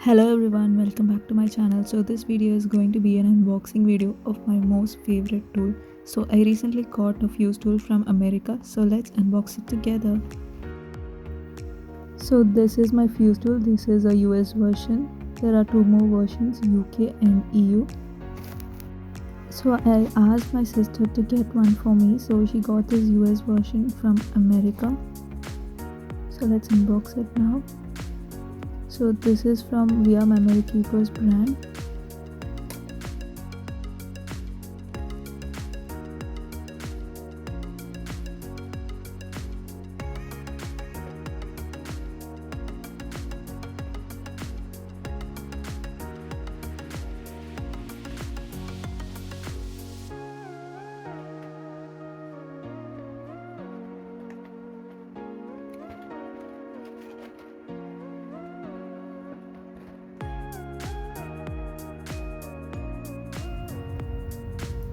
Hello everyone, welcome back to my channel. So this video is going to be an unboxing video of my most favorite tool. So I recently got a fuse tool from America, so let's unbox it together. So this is my fuse tool. This is a US version. There are two more versions, UK and EU. So I asked my sister to get one for me, so she got this US version from America. So let's unbox it now. So this is from Via Memory Keepers brand.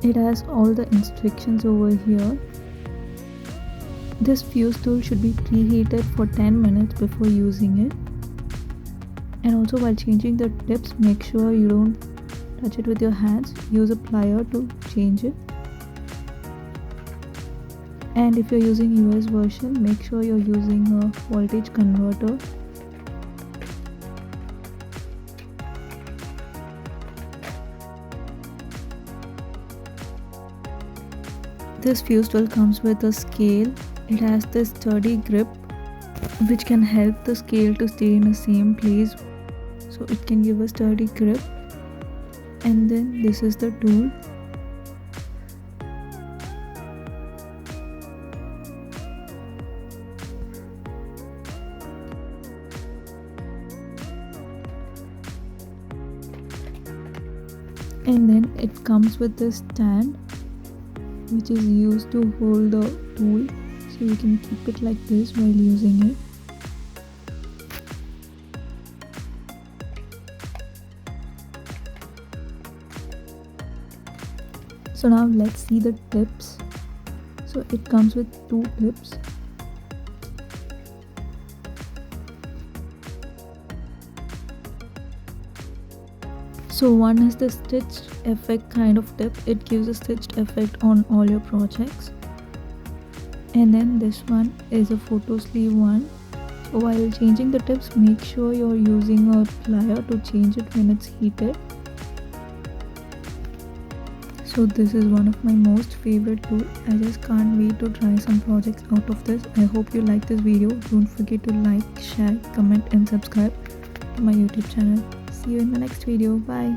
It has all the instructions over here. This fuse tool should be preheated for 10 minutes before using it. And also while changing the tips, make sure you don't touch it with your hands. Use a plier to change it. And if you're using US version, make sure you're using a voltage converter. This fuse tool comes with a scale. It has this sturdy grip which can help the scale to stay in the same place, so it can give a sturdy grip. And then this is the tool. And then it comes with this stand which is used to hold the tool, so you can keep it like this while using it. So now let's see the tips. So it comes with two tips. So one is the stitched effect kind of tip. It gives a stitched effect on all your projects. And then this one is a photo sleeve one. So while changing the tips, make sure you're using a plier to change it when it's heated. So this is one of my most favorite tools. I just can't wait to try some projects out of this. I hope you like this video. Don't forget to like, share, comment and subscribe to my YouTube channel. See you in the next video. Bye.